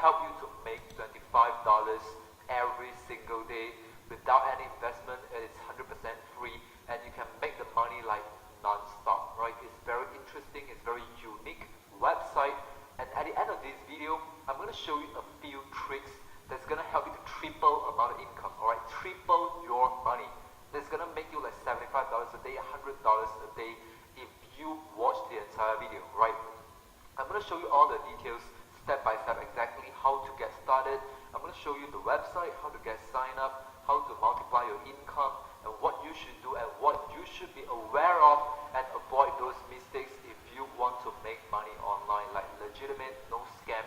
help you to make $25 every single day without any investment, and it's 100% free, and you can make the money like non-stop, right? It's very interesting, it's very unique website, and at the end of this video, I'm going to show you a few tricks that's going to help you to triple amount of income, all right? Triple your money. That's going to make you like $75 a day, $100 a day if you watch the entire video, right? I'm going to show you all the details step by step, exactly how to get started. I'm going to show you the website, how to get signed up, how to multiply your income, and what you should do and what you should be aware of, and avoid those mistakes if you want to make money online, like legitimate, no scam,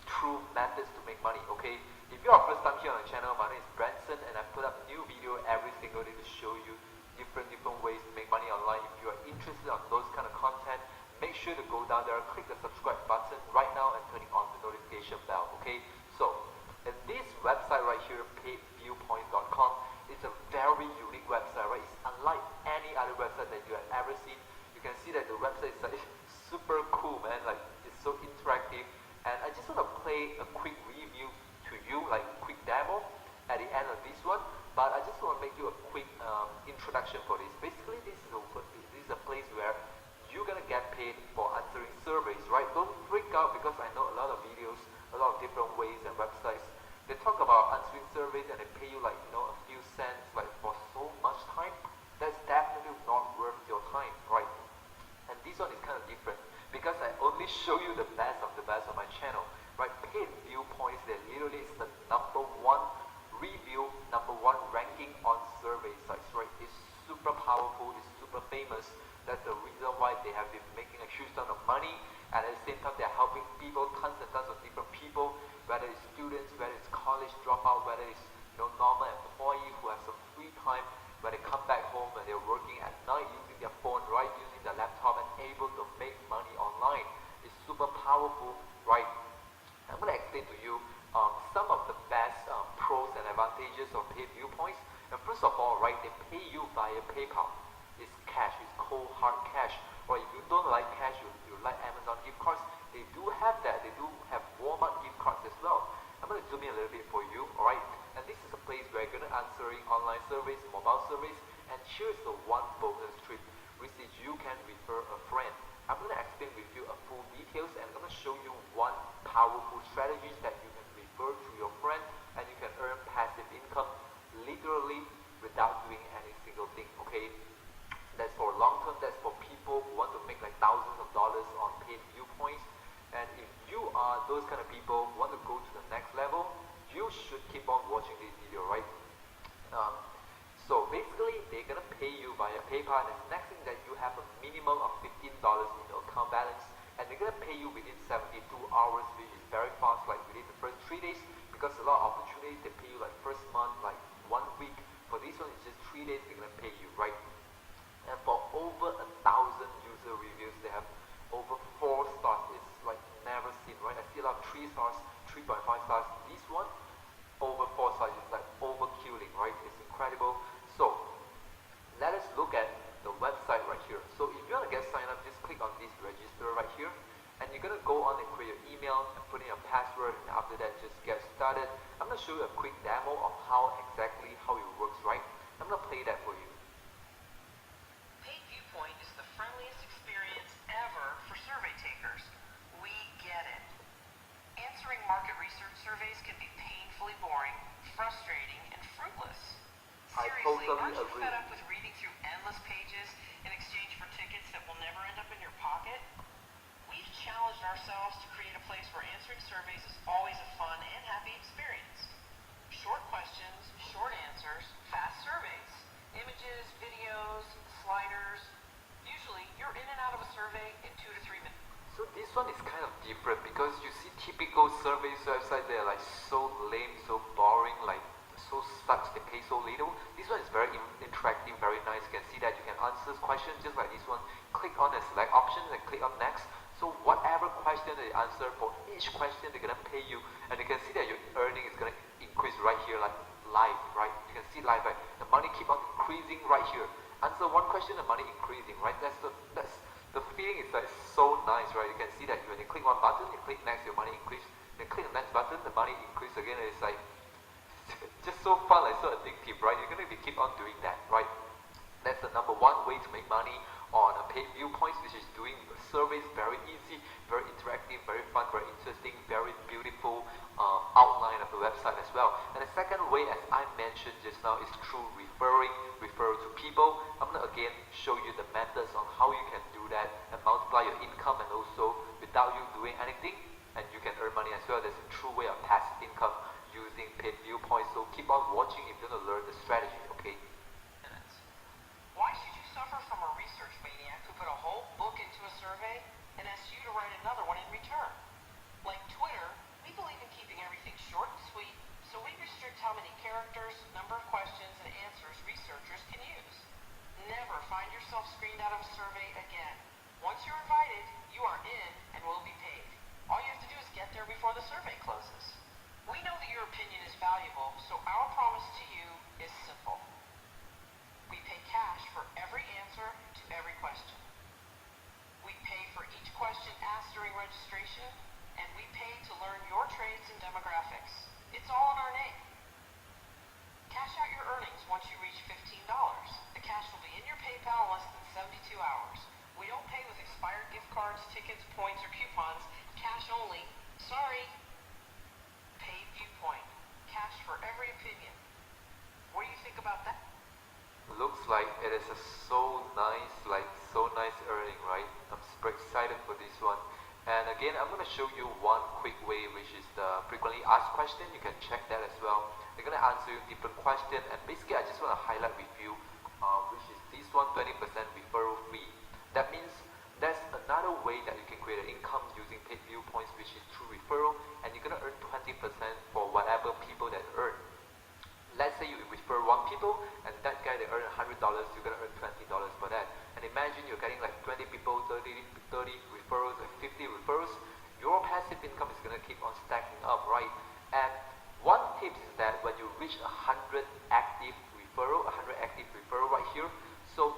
true methods to make money, okay? If you are first time here on the channel, my name is Branson, and I put up new video every single day to show you different ways to make money online. If you are interested in those kind of content, make sure to go down there, click the subscribe button right now, and turn on the notification bell, okay? So, in this website right here, paidviewpoints.com, it's a very unique website, right? It's unlike any other website that you have ever seen. You can see that the website is like super cool, man. Like, it's so interactive. And I just want to play a quick review to you, like quick demo at the end of this one. But I just want to make you a quick introduction for this. Basically, this is a place where you're gonna get paid for answering surveys, right? Don't freak out, because I know a lot of videos, a lot of different ways and websites, they talk about answering surveys and they pay you like, you know, a few cents, like for so much time. That's definitely not worth your time, right? And this one is kind of different, because I only show you the best of the best on my channel, right? Paid Viewpoints, that literally is the #1 review, #1 ranking on survey sites, right? It's super powerful, it's super famous. That's the reason why they have been making a huge ton of money, and at the same time they're helping people, tons and tons of different people, whether it's students, whether it's college dropout, whether it's, you know, normal employee who have some free time, when they come back home and they're working at night using their phone, right, using their laptop, and able to make money online. It's super powerful, right? I'm going to explain to you some of the best pros and advantages of Paid Viewpoints. And first of all, right, they pay you via PayPal. It's cash, it's cold hard cash. Or if you don't like cash, you like Amazon gift cards, they do have that. They do have Walmart gift cards as well. I'm going to zoom in a little bit for you, alright? And this is a place where you're going to answering online surveys, mobile surveys, and here's the one bonus trick, which is you can refer a friend. I'm going to explain with you a full details, and I'm going to show you one powerful strategy that you can refer to your friend, and you can earn passive income literally without doing any single thing, okay? That's for long term, that's for people who want to make like thousands of dollars on Paid Viewpoints. And if you are those kind of people who want to go to the next level, you should keep on watching this video, right? So basically, they're gonna pay you via PayPal, and the next thing that you have a minimum of $15 in your account balance, and they're gonna pay you within 72 hours, which is very fast, like within the first 3 days, because a lot of opportunities, they pay you like first month, like 1 week. For this one, it's just 3 days they're gonna pay you, right? And for over 1,000 user reviews, they have over 4 stars. It's like never seen, right? I see a lot of 3 stars, 3.5 stars. This one, over 4 stars, is like overkilling, right? It's incredible. So, let us look at the website right here. So, if you want to get signed up, just click on this register right here. And you're going to go on and create your email and put in your password. And after that, just get started. I'm going to show you a quick demo of how it works, right? I'm going to play that for you. Paid Viewpoint is the friendliest experience ever for survey takers. We get it. Answering market research surveys can be painfully boring, frustrating, and fruitless. Seriously, aren't you fed up with reading through endless pages in exchange for tickets that will never end up in your pocket? We've challenged ourselves to create a place where answering surveys is always a fun and happy experience. Short questions, short answers, fast surveys, images, videos, sliders. Usually, you're in and out of a survey in 2 to 3 minutes. So this one is kind of different, because you see typical surveys website, they're like so lame, so boring, like so sucks, they pay so little. This one is very interactive, very nice. You can see that you can answer questions just like this one. Click on the select options and click on next. So whatever question they answer, for each question they're gonna pay you, and you can see that your earning is gonna increase right here, like live, right? You can see live, right? The money keep on increasing right here. Answer one question, the money increasing, right? That's the feeling is like so nice, right? You can see that when you click one button, you click next, your money increase. Then click the next button, the money increase again. And it's like just so fun, like so addictive, right? You're gonna keep on doing that, right? That's the number one way to make money on a paid viewpoints, which is doing surveys. Very easy, very interactive, very fun, very interesting, very beautiful outline of the website as well. And the second way, as I mentioned just now, is through referral to people. I'm going to again show you the methods on how you can do that and multiply your income, and also without you doing anything, and you can earn money as well. There's a true way of passive income using paid viewpoints. So keep on watching if you want to learn the strategy, okay? Why should you suffer from a research maniac who put a whole book into a survey and asks you to write another one in return? Like Twitter, we believe in keeping everything short and sweet, so we restrict how many characters, number of questions, and answers researchers can use. Never find yourself screened out of a survey again. Once you're invited, you are in and will be paid. All you have to do is get there before the survey closes. We know that your opinion is valuable, so our promise to you is simple. We pay cash for every answer to every question. We pay for each question asked during registration, and we pay to learn your trades and demographics. It's all in our name. Cash out your earnings once you reach $15. The cash will be in your PayPal in less than 72 hours. We don't pay with expired gift cards, tickets, points, or coupons. Cash only. Sorry. Paid viewpoint. Cash for every opinion. What do you think about that? Looks like it is a so nice earning, right? I'm super excited for this one. And again, I'm going to show you one quick way, which is the frequently asked question. You can check that as well. They're going to answer you different questions, and basically I just want to highlight with you, which is this one, 20% referral fee. That means there's another way that you can create an income using paid viewpoints, which is through referral, and you're going to earn 20% for whatever people that earn. Let's say you refer one people, and that guy they earn $100, you're gonna earn $20 for that. And imagine you're getting like 20 people, 30 referrals, like 50 referrals. Your passive income is gonna keep on stacking up, right? And one tip is that when you reach 100 active referral right here, so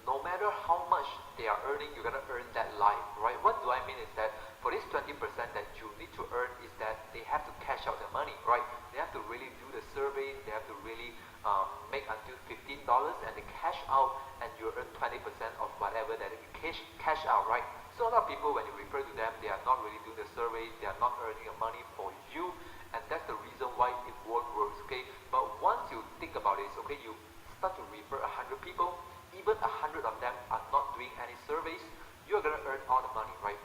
no matter how much they are earning, you're gonna earn that live, right? What do I mean is that for this 20% that you need to earn is that they have to cash out their money, right? They have to really do the survey, they have to really make until $15 and they cash out, and you earn 20% of whatever that you cash out, right? So a lot of people, when you refer to them, they are not really doing the survey, they are not earning your money for you, and that's the reason why it won't work, okay? But once you think about it, okay, you start to refer 100 people, even 100 of them are not doing any surveys, you're gonna earn all the money, right?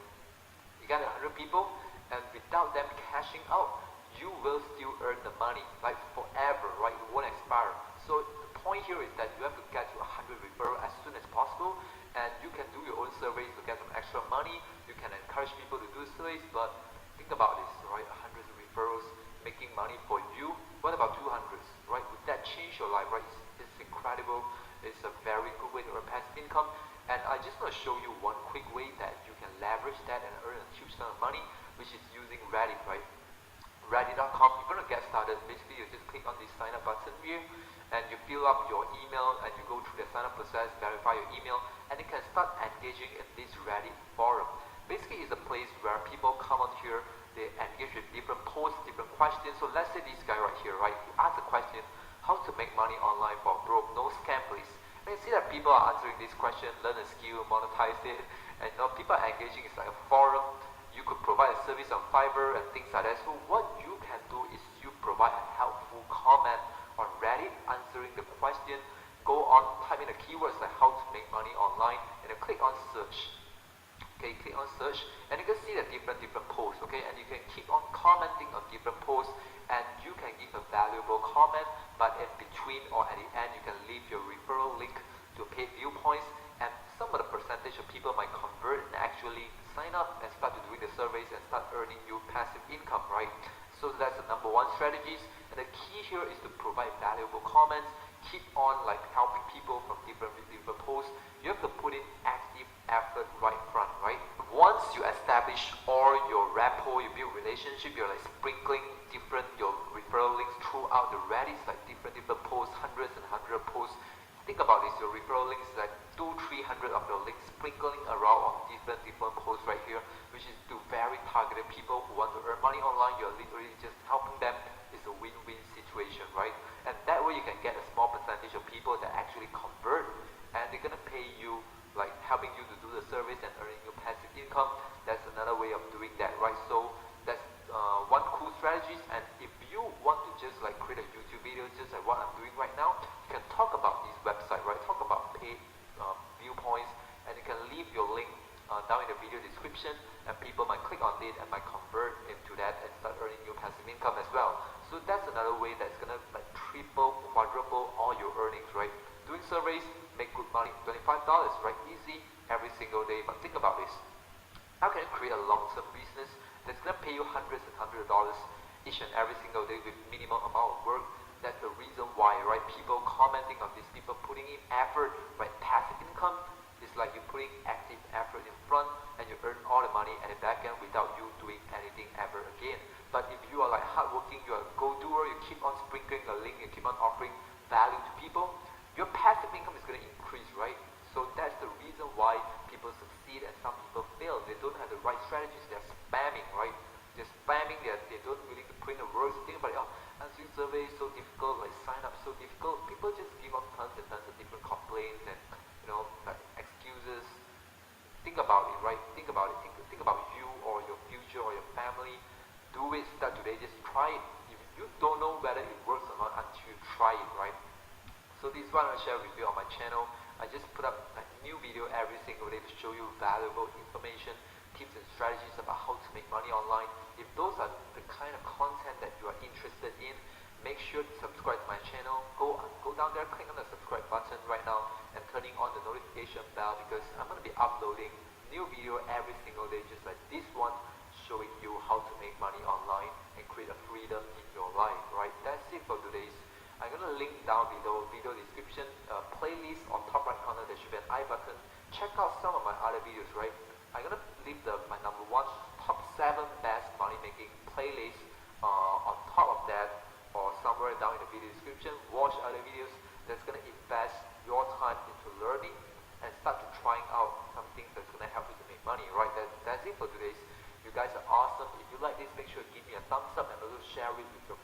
You got 100 people, and without them cashing out, you will still earn the money, like forever, right? It won't expire. So the point here is that you have to get to 100 referrals as soon as possible, and you can do your own surveys to get some extra money. You can encourage people to do surveys, but think about this, right? 100 referrals making money for you. What about 200s, right? Would that change your life, right? It's incredible. It's a very good way to earn passive income. And I just want to show you one quick way that you can leverage that and earn a huge amount of money, which is using Reddit, right? Reddit.com, you're going to get started. Basically, you just click on the sign up button here, and you fill up your email, and you go through the sign up process, verify your email, and you can start engaging in this Reddit forum. Basically, it's a place where people come on here, they engage with different posts, different questions. So let's say this guy right here, right? He asks a question, how to make money online for broke, no scam please. And you see that people are answering this question, learn a skill, monetize it, and people are engaging. It's like a forum. You could provide a service on Fiverr and things like that. So what you can do is you provide a helpful comment on Reddit answering the question. Go on, type in the keywords like how to make money online, and then click on search. Okay, click on search, and you can see the different posts, okay, and you can keep on commenting on different posts, and you can give a valuable comment, but in between or at the end, you can leave your referral link to paid viewpoints, and some of the percentage of people might convert and actually sign up and start to doing the surveys and start earning you passive income, right? So that's the number one strategies, and the key here is to provide valuable comments, keep on like helping people from different posts. You have to put in active effort right front, right? Once you establish all your rapport, you build relationship, you're like sprinkling your referral links throughout the Reddit, like different posts, hundreds and hundreds of posts. Think about this, your referral links like 200-300 of your links sprinkling around on different posts right here, which is to very targeted people who want to earn money online. You're literally just helping them. It's a win-win situation, right? And that way you can get a small percentage of people that actually convert, and they're gonna pay you, like helping you to do the service and earning your passive income. That's another way of doing that, right? So that's one cool strategies. And if you want to just like create a YouTube video, just like what I'm doing right now, you can talk about this website, right? Talk about paid viewpoints, and you can leave your link down in the video description, and people might click on it and might convert into that and start earning your passive income as well. So that's another way that's gonna like triple, quadruple all your earnings, right? Doing surveys, make good money, $25, right? Easy every single day. But think about this. How can you create a long-term business that's gonna pay you hundreds and hundreds of dollars each and every single day with minimal amount of work? That's the reason why, right? People commenting on these, people putting in effort, right? Passive income is like you're putting active effort in front and you earn all the money at the back end without you doing anything ever again. But if you are like hardworking, you're a go-doer, you keep on sprinkling a link, you keep on offering value to people, your passive income is going to increase, right? So that's the reason why people succeed and some people fail. They don't have the right strategies. They're spamming, right? They're spamming. They don't willing to put in the words. Think about it. Oh, answering surveys so difficult. Like sign up so difficult. People just give up tons and tons of different complaints and like excuses. Think about it, right? Think about it. Think about you or your future or your family. Do it. Start today. Just try it. If you don't know whether it works or not until you try it, right? So this is what I share with you on my channel. I just put up a new video every single day to show you valuable information, tips and strategies about how to make money online. If those are the kind of content that you are interested in, make sure to subscribe to my channel. Go down there, click on the subscribe button right now and turning on the notification bell, because I'm going to be uploading new video every single day just like this one, showing you how to make money online and create a freedom in your life, right? That's it for today's. I'm going to link down below video description, playlist on top right corner. There should be an I button. Check out some of my other videos, right? I'm going to leave my number 1 top 7 best money making playlist on top of that, or somewhere down in the video description. Watch other videos that's going to invest your time into learning and start to trying out some things that's going to help you to make money, right? That's it for today's. You guys are awesome. If you like this, make sure to give me a thumbs up and also share it with your